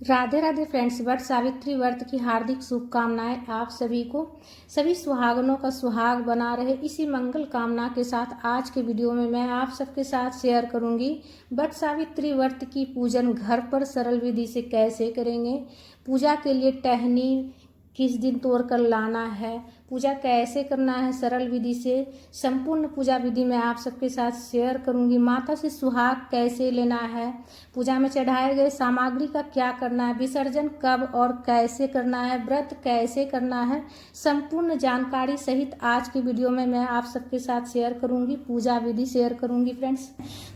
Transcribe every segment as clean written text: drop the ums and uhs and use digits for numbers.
Radhe Radhe friends. Vat Savitri व्रत की हार्दिक शुभकामनाएं आप सभी को। सभी सुहागनों का सुहाग बना रहे, इसी मंगल कामना के साथ आज के वीडियो में मैं आप सबके साथ शेयर करूंगी वट सावित्री व्रत की पूजन घर पर सरल विधि से कैसे करेंगे, पूजा के लिए टहनी किस दिन तोड़ कर लाना है, पूजा कैसे करना है सरल विधि से। संपूर्ण पूजा विधि मैं आप सबके साथ शेयर करूंगी। माता से सुहाग कैसे लेना है, पूजा में चढ़ाए गए सामग्री का क्या करना है, विसर्जन कब और कैसे करना है, व्रत कैसे करना है, संपूर्ण जानकारी सहित आज की वीडियो में मैं आप सबके साथ शेयर करूंगी, पूजा विधि शेयर करूंगी फ्रेंड्स।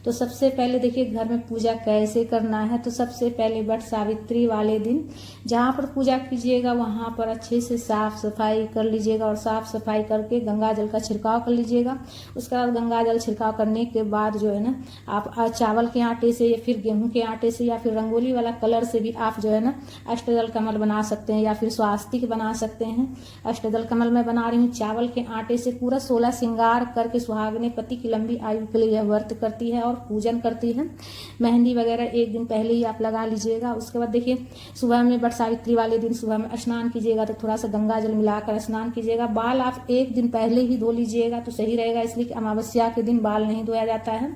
तो सबसे पहले देखिए घर में पूजा कैसे करना है। तो सबसे पहले वट सावित्री वाले दिन जहाँ पर पूजा कीजिएगा वहाँ पर अच्छे से साफ सफाई कर लीजिएगा और साफ सफाई करके गंगा जल का छिड़काव कर लीजिएगा। उसके बाद गंगा जल छिड़काव करने के बाद जो है ना आप चावल के आटे से या फिर गेहूं के आटे से या फिर रंगोली वाला कलर से भी आप जो है ना अष्टदल कमल बना सकते हैं या फिर स्वास्तिक बना सकते हैं। अष्टदल कमल मैं बना रही हूँ चावल के आटे से। पूरा 16 श्रृंगार करके सुहागने पति की लंबी आयु के लिए व्रत करती है और पूजन करती है। मेहंदी वगैरह एक दिन पहले ही आप लगा लीजिएगा। उसके बाद देखिए सुबह में वट सावित्री वाले दिन सुबह में स्नान कीजिएगा तो थोड़ा सा गंगा जल मिलाकर स्नान कीजिएगा। बाल आप एक दिन पहले ही धो लीजिएगा तो सही रहेगा, इसलिए कि अमावस्या के दिन बाल नहीं धोया जाता है।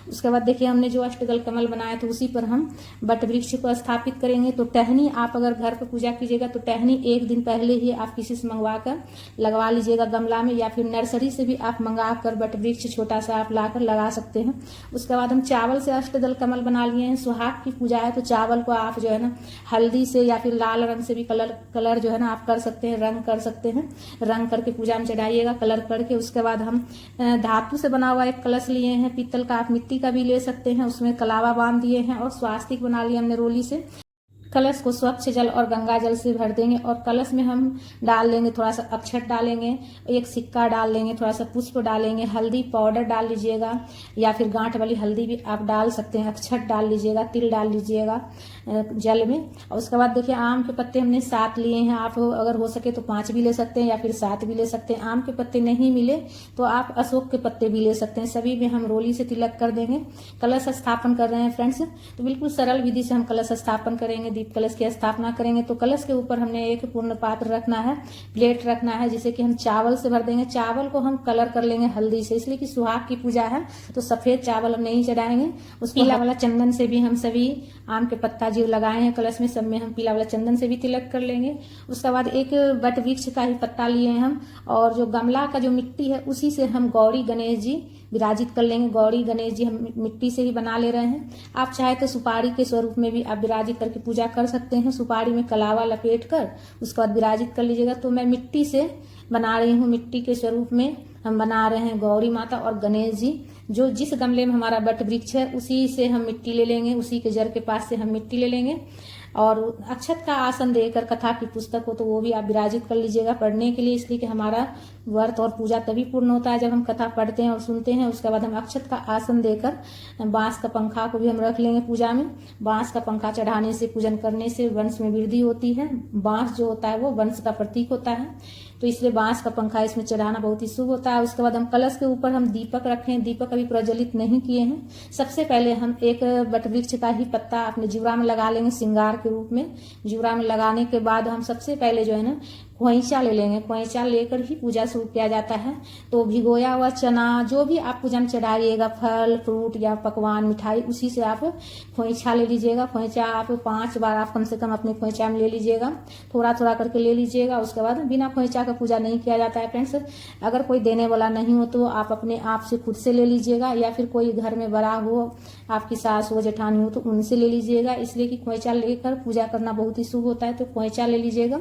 उसके बाद देखिए हमने जो अष्टदल कमल बनाया तो उसी पर हम वट वृक्ष को स्थापित करेंगे। तो टहनी आप अगर घर पर पूजा कीजिएगा तो टहनी एक दिन पहले ही आप किसी से मंगवा कर लगवा लीजिएगा गमला में, या फिर नर्सरी से भी आप मंगा कर वट वृक्ष छोटा सा आप लाकर लगा सकते हैं। उसके बाद हम चावल से अष्टदल कमल बना लिए हैं। सुहाग की पूजा है तो चावल को आप जो है ना हल्दी से या फिर लाल रंग से भी कलर जो है ना आप कर सकते हैं, रंग कर सकते हैं। रंग करके पूजा में चढ़ाइएगा कलर करके। उसके बाद हम धातु से बना हुआ एक कलश लिए हैं पीतल का, आप मिट्टी का भी ले सकते हैं। उसमें कलावा बांध दिए हैं और स्वास्तिक बना लिया हमने रोली से। कलश को स्वच्छ जल और गंगा जल से भर देंगे और कलश में हम डाल लेंगे थोड़ा सा अक्षत डालेंगे, एक सिक्का डाल लेंगे, थोड़ा सा पुष्प डालेंगे, हल्दी पाउडर डाल लीजिएगा या फिर गांठ वाली हल्दी भी आप डाल सकते हैं, अक्षत डाल लीजिएगा, तिल डाल लीजिएगा जल में। और उसके बाद देखिए आम के पत्ते हमने 7 लिए हैं। आप अगर हो सके तो 5 भी ले सकते हैं या फिर 7 भी ले सकते हैं। आम के पत्ते नहीं मिले तो आप अशोक के पत्ते भी ले सकते हैं। सभी में हम रोली से तिलक कर देंगे। कलश स्थापन कर रहे हैं फ्रेंड्स, तो बिल्कुल सरल विधि से हम कलश स्थापन करेंगे। दीप कलश की स्थापना करेंगे तो कलश के ऊपर हमने एक पूर्ण पात्र रखना है, प्लेट रखना है, जिसे कि हम चावल से भर देंगे। चावल को हम कलर कर लेंगे हल्दी से, इसलिए कि सुहाग की पूजा है तो सफेद चावल हम नहीं चढ़ाएंगे। उस पीला वाला चंदन से भी हम सभी आम के पत्ता जो लगाए हैं कलश में सब में हम पीला वाला चंदन से भी तिलक कर लेंगे। उसके बाद एक वट वृक्ष का ही पत्ता लिए हैं हम, और जो गमला का जो मिट्टी है उसी से हम गौरी गणेश जी विराजित कर लेंगे। गौरी गणेश जी हम मिट्टी से ही बना ले रहे हैं। आप चाहे तो सुपारी के स्वरूप में भी आप विराजित करके पूजा कर सकते हैं। सुपारी में कलावा लपेट कर उसके बाद विराजित कर लीजिएगा। तो मैं मिट्टी से बना रही हूँ, मिट्टी के स्वरूप में हम बना रहे हैं गौरी माता और गणेश जी। जो जिस गमले में हमारा वट वृक्ष है उसी से हम मिट्टी ले लेंगे, उसी के जड़ के पास से हम मिट्टी ले लेंगे। और अक्षत का आसन देकर कथा की पुस्तक हो तो वो भी आप विराजित कर लीजिएगा पढ़ने के लिए, इसलिए कि हमारा व्रत और पूजा तभी पूर्ण होता है जब हम कथा पढ़ते हैं और सुनते हैं। उसके बाद हम अक्षत का आसन देकर बांस का पंखा को भी हम रख लेंगे पूजा में। बांस का पंखा चढ़ाने से, पूजन करने से वंश में वृद्धि होती है। बांस जो होता है वो वंश का प्रतीक होता है, तो इसलिए बांस का पंखा इसमें चढ़ाना बहुत ही शुभ होता है। उसके बाद हम कलश के ऊपर हम दीपक रखें। दीपक अभी प्रज्वलित नहीं किए हैं। सबसे पहले हम एक वट वृक्ष का ही पत्ता अपने जीवरा में लगा लेंगे श्रृंगार के रूप में। जीवरा में लगाने के बाद हम सबसे पहले जो है ना खोइचा ले लेंगे। खोइचा लेकर ही पूजा शुरू किया जाता है। तो भिगोया हुआ चना जो भी आप पूजा में चढ़ाइएगा, फल फ्रूट या पकवान मिठाई, उसी से आप खोइचा ले लीजिएगा। खोइचा आप 5 बार आप कम से कम अपने खोइचा में ले लीजिएगा, थोड़ा थोड़ा करके ले लीजिएगा। उसके बाद बिना खोइचा का पूजा नहीं किया जाता है फ्रेंड्स। अगर कोई देने वाला नहीं हो तो आप अपने आप से खुद से ले लीजिएगा, या फिर कोई घर में बड़ा हो, आपकी सास हो, जेठानी हो तो उनसे ले लीजिएगा, इसलिए कि खोइचा लेकर पूजा करना बहुत ही शुभ होता है। तो खोइचा ले लीजिएगा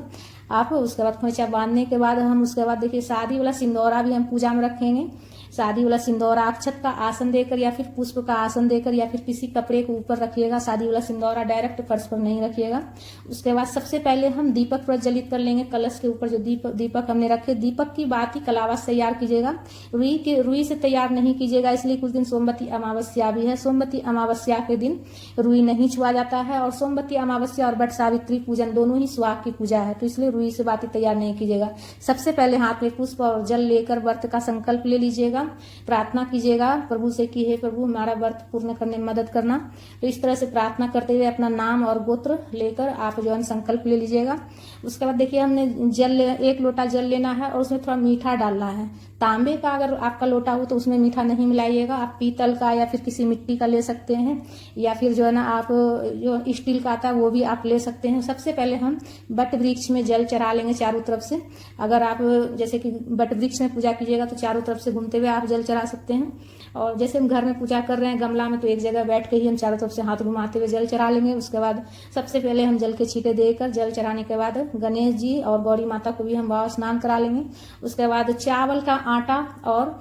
आप। उसके बाद खोइचा बांधने के बाद हम उसके बाद देखिए शादी वाला सिंदौरा भी हम पूजा में रखेंगे। शादी वाला सिंदौरा अक्षत का आसन देकर या फिर पुष्प का आसन देकर या फिर किसी कपड़े के ऊपर रखिएगा। शादी वाला सिंदौरा डायरेक्ट फर्श पर नहीं रखिएगा। उसके बाद सबसे पहले हम दीपक प्रज्वलित कर लेंगे। कलश के ऊपर जो दीपक हमने रखे, दीपक की बाती कलावा से तैयार कीजिएगा, रुई से तैयार नहीं कीजिएगा, इसलिए कुछ दिन सोमवती अमावस्या भी है। सोमवती अमावस्या के दिन रुई नहीं छुआ जाता है, और सोमवती अमावस्या और वट सावित्री पूजन दोनों ही सुहाग की पूजा है, तो इसलिए रुई से बाती तैयार नहीं कीजिएगा। सबसे पहले हाथ में पुष्प और जल लेकर व्रत का संकल्प ले लीजिएगा। प्रार्थना कीजिएगा प्रभु से कि हे प्रभु हमारा व्रत पूर्ण करने में मदद करना। तो इस तरह से प्रार्थना करते हुए अपना नाम और गोत्र लेकर आप जो है संकल्प ले लीजिएगा। उसके बाद देखिए हमने जल 1 लोटा जल लेना है और उसमें थोड़ा मीठा डालना है। तांबे का अगर आपका लोटा हो तो उसमें मीठा नहीं मिलाइएगा, आप पीतल का या फिर किसी मिट्टी का ले सकते हैं, या फिर जो है ना आप जो स्टील का आता है वो भी आप ले सकते हैं। सबसे पहले हम बट वृक्ष में जल चढ़ा लेंगे चारों तरफ से। अगर आप जैसे कि बट वृक्ष में पूजा कीजिएगा तो चारों तरफ से घूमते हुए आप जल चढ़ा सकते हैं। और जैसे हम घर में पूजा कर रहे हैं गमला में, तो एक जगह बैठ के ही हम चारों तरफ से हाथ घुमाते हुए जल चढ़ा लेंगे। उसके बाद सबसे पहले हम जल के छींटे देकर जल चढ़ाने के बाद गणेश जी और गौरी माता को भी हम भाव स्नान करा लेंगे। उसके बाद चावल का आटा और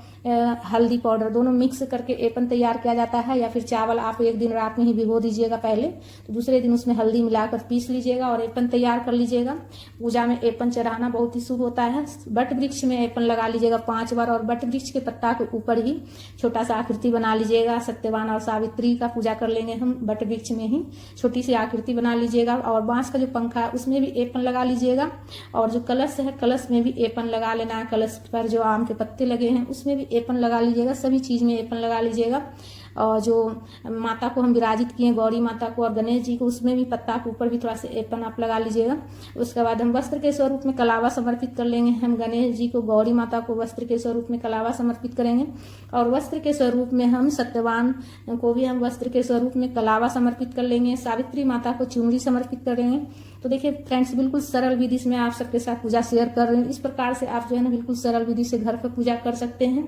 हल्दी पाउडर दोनों मिक्स करके एपन तैयार किया जाता है, या फिर चावल आप एक दिन रात में ही भिगो दीजिएगा पहले, तो दूसरे दिन उसमें हल्दी मिलाकर पीस लीजिएगा और एपन तैयार कर लीजिएगा। पूजा में एपन चढ़ाना बहुत ही शुभ होता है। बट वृक्ष में एपन लगा लीजिएगा 5 बार, और बट वृक्ष के पत्ता के ऊपर ही छोटा सा आकृति बना लीजिएगा। सत्यवान और सावित्री का पूजा कर लेंगे हम, बट वृक्ष में ही छोटी सी आकृति बना लीजिएगा। और बांस का जो पंखा है उसमें भी एपन लगा लीजिएगा, और जो कलश है कलश में भी एपन लगा लेना है। कलश पर जो आम के पत्ते लगे हैं उसमें भी एपन लगा लीजिएगा, सभी चीज में एपन लगा लीजिएगा। और जो माता को हम विराजित किए गौरी माता को और गणेश जी को, उसमें भी पत्ता के ऊपर भी थोड़ा सा एपन आप लगा लीजिएगा। उसके बाद हम वस्त्र के स्वरूप में कलावा समर्पित कर लेंगे। हम गणेश जी को गौरी माता को वस्त्र के स्वरूप में कलावा समर्पित करेंगे, और वस्त्र के स्वरूप में हम सत्यवान को भी हम वस्त्र के स्वरूप में कलावा समर्पित कर लेंगे। सावित्री माता को चुनरी समर्पित करेंगे। तो देखिए फ्रेंड्स, बिल्कुल सरल विधि से मैं आप सबके साथ पूजा शेयर कर रही हूँ। इस प्रकार से आप जो है ना बिल्कुल सरल विधि से घर पर पूजा कर सकते हैं।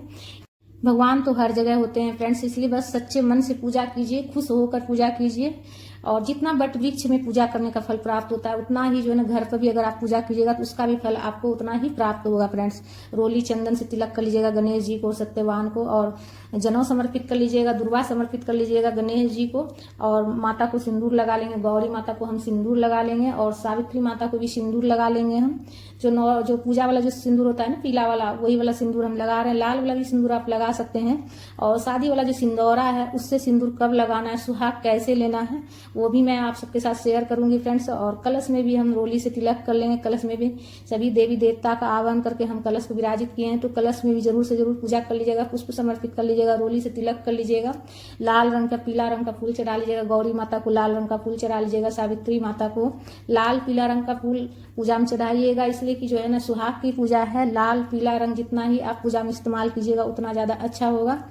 भगवान तो हर जगह होते हैं फ्रेंड्स, इसलिए बस सच्चे मन से पूजा कीजिए, खुश होकर पूजा कीजिए। और जितना बट वृक्ष में पूजा करने का फल प्राप्त होता है उतना ही जो है ना घर पर भी अगर आप पूजा कीजिएगा तो उसका भी फल आपको उतना ही प्राप्त होगा फ्रेंड्स। रोली चंदन से तिलक कर लीजिएगा गणेश जी को, सत्यवान को, और जनेऊ समर्पित कर लीजिएगा, दुर्वा समर्पित कर लीजिएगा गणेश जी को, और माता को सिंदूर लगा लेंगे। गौरी माता को हम सिंदूर लगा लेंगे, और सावित्री माता को भी सिंदूर लगा लेंगे हम। जो पूजा वाला जो सिंदूर होता है ना पीला वाला, वही वाला सिंदूर हम लगा रहे हैं। लाल वाला भी सिंदूर आप लगा सकते हैं। और शादी वाला जो सिंदौरा है उससे सिंदूर कब लगाना है, सुहाग कैसे लेना है, वो भी मैं आप सबके साथ शेयर करूंगी फ्रेंड्स। और कलश में भी हम रोली से तिलक कर लेंगे। कलश में भी सभी देवी देवता का आह्वान करके हम कलश को विराजित किए हैं, तो कलश में भी जरूर से जरूर पूजा कर लीजिएगा, पुष्प समर्पित कर लीजिएगा, रोली से तिलक कर लीजिएगा। लाल रंग का पीला रंग का फूल चढ़ा लीजिएगा। गौरी माता को लाल रंग का फूल चढ़ा लीजिएगा। सावित्री माता को लाल पीला रंग का फूल पूजा में चढ़ाइएगा, इसलिए कि जो है ना सुहाग की पूजा है। लाल पीला रंग जितना ही आप पूजा में इस्तेमाल कीजिएगा उतना ज्यादा अच्छा होगा।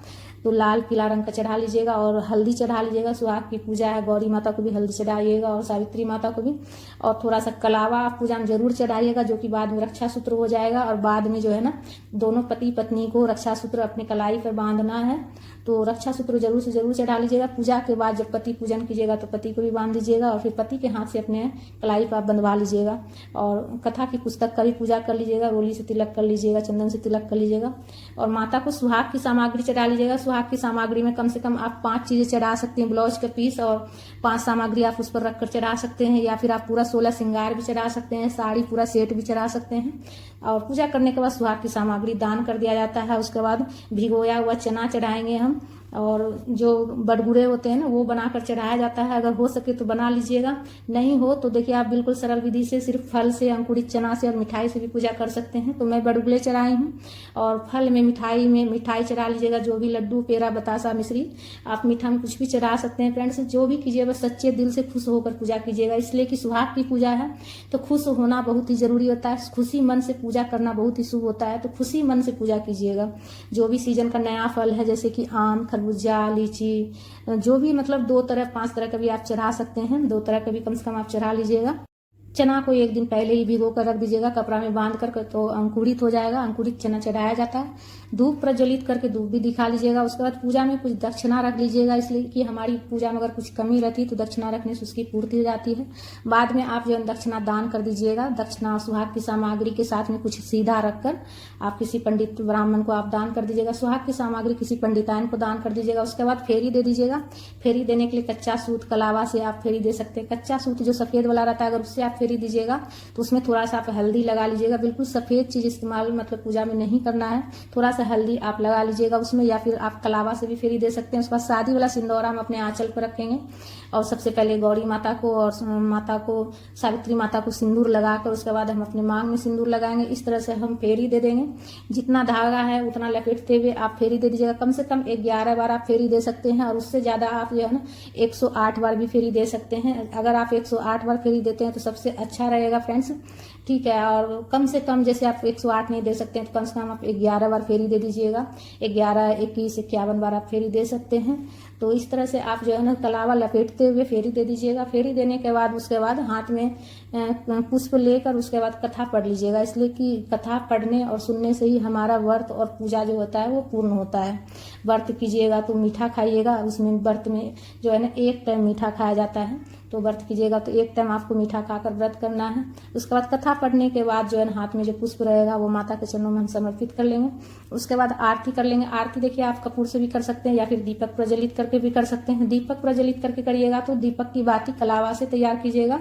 तो लाल पीला रंग का चढ़ा लीजिएगा, और हल्दी चढ़ा लीजिएगा। सुहाग की पूजा है, गौरी माता को भी हल्दी चढ़ाइएगा और सावित्री माता को भी। और थोड़ा सा कलावा आप पूजा में जरूर चढ़ाइएगा, जो कि बाद में रक्षा सूत्र हो जाएगा। और बाद में जो है ना दोनों पति पत्नी को रक्षा सूत्र अपने कलाई पर बांधना है, तो रक्षा सूत्र जरूर से जरूर चढ़ा लीजिएगा। पूजा के बाद जब पति पूजन कीजिएगा तो पति को भी बांध दीजिएगा, और फिर पति के हाथ से अपने कलाई पर बंधवा लीजिएगा। और कथा की पुस्तक का भी पूजा कर लीजिएगा। रोली से तिलक कर लीजिएगा, चंदन से तिलक कर लीजिएगा। और माता को सुहाग की सामग्री चढ़ा लीजिएगा। सुहाग की सामग्री में कम से कम आप 5 चीजें चढ़ा सकते हैं। ब्लाउज का पीस और 5 सामग्री आप उस पर रखकर चढ़ा सकते हैं, या फिर आप पूरा 16 श्रृंगार भी चढ़ा सकते हैं, साड़ी पूरा सेट भी चढ़ा सकते हैं। और पूजा करने के बाद सुहाग की सामग्री दान कर दिया जाता है। उसके बाद भिगोया हुआ चना चढ़ाएंगे हम, और जो बड़गुड़े होते हैं ना वो बनाकर चढ़ाया जाता है। अगर हो सके तो बना लीजिएगा, नहीं हो तो देखिए आप बिल्कुल सरल विधि से सिर्फ फल से, अंकुरित चना से और मिठाई से भी पूजा कर सकते हैं। तो मैं बड़गुड़े चढ़ाई हूँ, और फल में मिठाई चढ़ा लीजिएगा, जो भी लड्डू पेड़ा बतासा मिश्री, आप मीठा में कुछ भी चढ़ा सकते हैं फ्रेंड्स। जो भी कीजिए बस सच्चे दिल से खुश होकर पूजा कीजिएगा, इसलिए कि सुहाग की पूजा है तो खुश होना बहुत ही जरूरी होता है। खुशी मन से पूजा करना बहुत ही शुभ होता है, तो खुशी मन से पूजा कीजिएगा। जो भी सीजन का नया फल है, जैसे कि आम, खरबूजा, लीची, जो भी मतलब 2 तरह 5 तरह का भी आप चढ़ा सकते हैं। 2 तरह का भी कम से कम आप चढ़ा लीजिएगा। चना को एक दिन पहले ही भिगो कर रख दीजिएगा कपड़ा में बांध कर, तो अंकुरित हो जाएगा। अंकुरित चना चढ़ाया जाता है। धूप प्रज्वलित करके धूप भी दिखा लीजिएगा। उसके बाद पूजा में कुछ दक्षिणा रख लीजिएगा, इसलिए कि हमारी पूजा में अगर कुछ कमी रहती है तो दक्षिणा रखने से उसकी पूर्ति हो जाती है। बाद में आप जो है दक्षिणा दान कर दीजिएगा। दक्षिणा सुहाग की सामग्री के साथ में कुछ सीधा रखकर आप किसी पंडित ब्राह्मण को आप दान कर दीजिएगा। सुहाग की सामग्री किसी पंडिताइन को दान कर दीजिएगा। उसके बाद फेरी दे दीजिएगा। फेरी देने के लिए कच्चा सूत कलावा से आप फेरी दे सकते हैं। कच्चा सूत जो सफेद वाला रहता है, अगर उससे आप फेरी फेरी दीजिएगा तो उसमें थोड़ा सा आप हल्दी लगा लीजिएगा। बिल्कुल सफ़ेद चीज़ इस्तेमाल मतलब पूजा में नहीं करना है, थोड़ा सा हल्दी आप लगा लीजिएगा उसमें, या फिर आप कलावा से भी फेरी दे सकते हैं। उसके बाद शादी वाला सिंदूरा हम अपने आंचल पर रखेंगे और सबसे पहले गौरी माता को और सावित्री माता को सिंदूर लगाकर उसके बाद हम अपने मांग में सिंदूर लगाएंगे। इस तरह से हम फेरी दे देंगे। जितना धागा है उतना लपेटते हुए आप फेरी दे दीजिएगा। कम से कम 11 बार आप फेरी दे सकते हैं और उससे ज़्यादा आप जो है ना 108 बार भी फेरी दे सकते हैं। अगर आप 108 बार फेरी देते हैं तो सबसे अच्छा रहेगा फ्रेंड्स, ठीक है। और कम से कम जैसे आप 108 नहीं दे सकते हैं तो कम से कम आप 11 बार फेरी दे दीजिएगा। 11, 21, 51 बार आप फेरी दे सकते हैं। तो इस तरह से आप जो है ना कलावा लपेटते हुए फेरी दे दीजिएगा। फेरी देने के बाद उसके बाद हाथ में पुष्प लेकर उसके बाद कथा पढ़ लीजिएगा, इसलिए कि कथा पढ़ने और सुनने से ही हमारा व्रत और पूजा जो होता है वो पूर्ण होता है। व्रत कीजिएगा तो मीठा खाइएगा, उसमें व्रत में जो है ना 1 टाइम मीठा खाया जाता है, तो व्रत कीजिएगा तो 1 टाइम आपको मीठा खाकर व्रत करना है। उसके बाद कथा पढ़ने के बाद जो है हाथ में जो पुष्प रहेगा वो माता के चरणों में हम समर्पित कर लेंगे। उसके बाद आरती कर लेंगे। आरती देखिए आप कपूर से भी कर सकते हैं या फिर दीपक प्रज्वलित करके भी कर सकते हैं। दीपक प्रज्वलित करके करिएगा तो दीपक की बाती कलावा से तैयार कीजिएगा,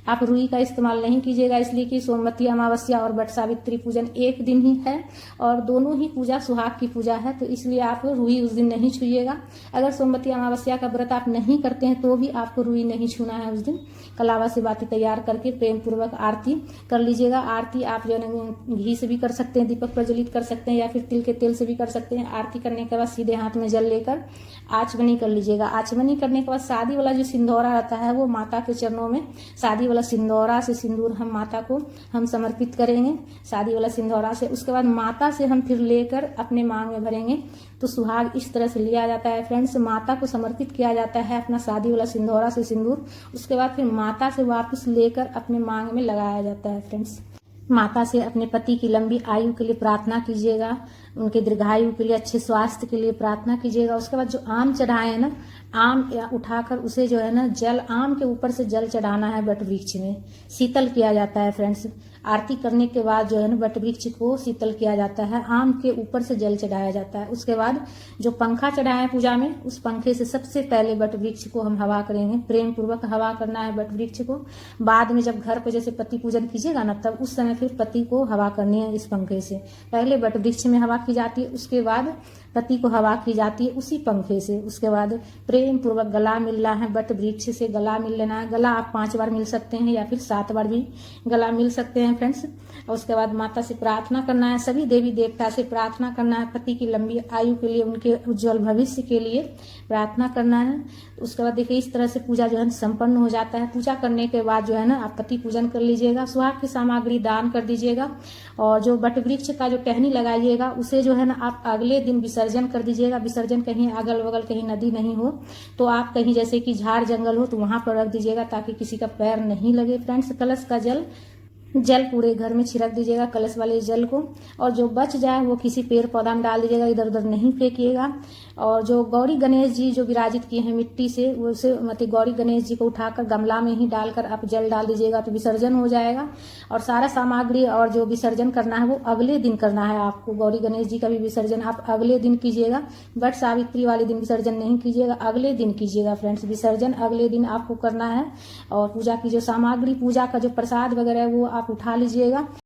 आप रुई का इस्तेमाल नहीं कीजिएगा, इसलिए कि सोमवती अमावस्या और वट सावित्री पूजन एक दिन ही है और दोनों ही पूजा सुहाग की पूजा है, तो इसलिए आप रुई उस दिन नहीं छूइएगा। अगर सोमवती अमावस्या का व्रत आप नहीं करते हैं तो भी आपको रुई नहीं छूना है उस दिन। कलावा से बाती तैयार करके प्रेम पूर्वक आरती कर लीजिएगा। आरती आप जो है घी से भी कर सकते हैं, दीपक प्रज्वलित कर सकते हैं या फिर तिल के तेल से भी कर सकते हैं। आरती करने के बाद सीधे हाथ में जल लेकर आचमनी कर लीजिएगा। आचमनी करने के बाद शादी वाला जो सिंदूरा रहता है वो माता के चरणों में शादी वाला सिंदूरा से सिंदूर हम माता को हम समर्पित करेंगे, शादी वाला सिंदूरा से। उसके बाद माता से हम फिर लेकर अपने मांग में भरेंगे। तो सुहाग इस तरह से लिया जाता है फ्रेंड्स, माता को समर्पित किया जाता है अपना शादी वाला सिंदूरा से सिंदूर। उसके बाद फिर माता से वापस लेकर अपने मांग में लगाया जाता है फ्रेंड्स। माता से अपने पति की लंबी आयु के लिए प्रार्थना कीजिएगा, उनके दीर्घायु के लिए, अच्छे स्वास्थ्य के लिए प्रार्थना कीजिएगा। उसके बाद जो आम चढ़ाए हैं ना, आम उठाकर उसे जो है ना जल, आम के ऊपर से जल चढ़ाना है वट वृक्ष में, शीतल किया जाता है फ्रेंड्स। आरती करने के बाद जो है ना वट वृक्ष को शीतल किया जाता है, आम के ऊपर से जल चढ़ाया जाता है। उसके बाद जो पंखा चढ़ाया है पूजा में, उस पंखे से सबसे पहले वट वृक्ष को हम हवा करेंगे, प्रेम पूर्वक हवा करना है वट वृक्ष को। बाद में जब घर पर जैसे पति पूजन कीजिएगा ना, तब उस समय फिर पति को हवा करनी है इस पंखे से। पहले वट वृक्ष में हवा की जाती है, उसके बाद पति को हवा की जाती है उसी पंखे से। उसके बाद प्रेम पूर्वक गला मिलना है, वट वृक्ष से गला मिल लेना है। गला आप 5 बार मिल सकते हैं या फिर 7 बार भी गला मिल सकते हैं फ्रेंड्स। और उसके बाद माता से प्रार्थना करना है, सभी देवी देवता से प्रार्थना करना है, पति की लंबी आयु के लिए, उनके उज्जवल भविष्य के लिए प्रार्थना करना है। उसके बाद देखिए इस तरह से पूजा जो है संपन्न हो जाता है। पूजा करने के बाद जो है ना आप पति पूजन कर लीजिएगा, सुहाग की सामग्री दान कर दीजिएगा और जो वट वृक्ष का जो टहनी लगाइएगा उसे जो है ना आप अगले दिन विसर्जन कर दीजिएगा। विसर्जन कहीं अगल बगल कहीं नदी नहीं हो तो आप कहीं जैसे कि झाड़ जंगल हो तो वहां पर रख दीजिएगा ताकि किसी का पैर नहीं लगे फ्रेंड्स। कलश का जल पूरे घर में छिड़क दीजिएगा, कलश वाले जल को, और जो बच जाए वो किसी पेड़ पौधा में डाल दीजिएगा, इधर उधर नहीं फेंकिएगा। और जो गौरी गणेश जी जो विराजित किए हैं मिट्टी से, उसे मतलब गौरी गणेश जी को उठाकर गमला में ही डालकर आप जल डाल दीजिएगा तो विसर्जन हो जाएगा। और सारा सामग्री और जो विसर्जन करना है वो अगले दिन करना है आपको। गौरी गणेश जी का भी विसर्जन आप अगले दिन कीजिएगा, वट सावित्री वाले दिन विसर्जन नहीं कीजिएगा, अगले दिन कीजिएगा फ्रेंड्स। विसर्जन अगले दिन आपको करना है। और पूजा की जो सामग्री, पूजा का जो प्रसाद वगैरह है वो आप उठा लीजिएगा।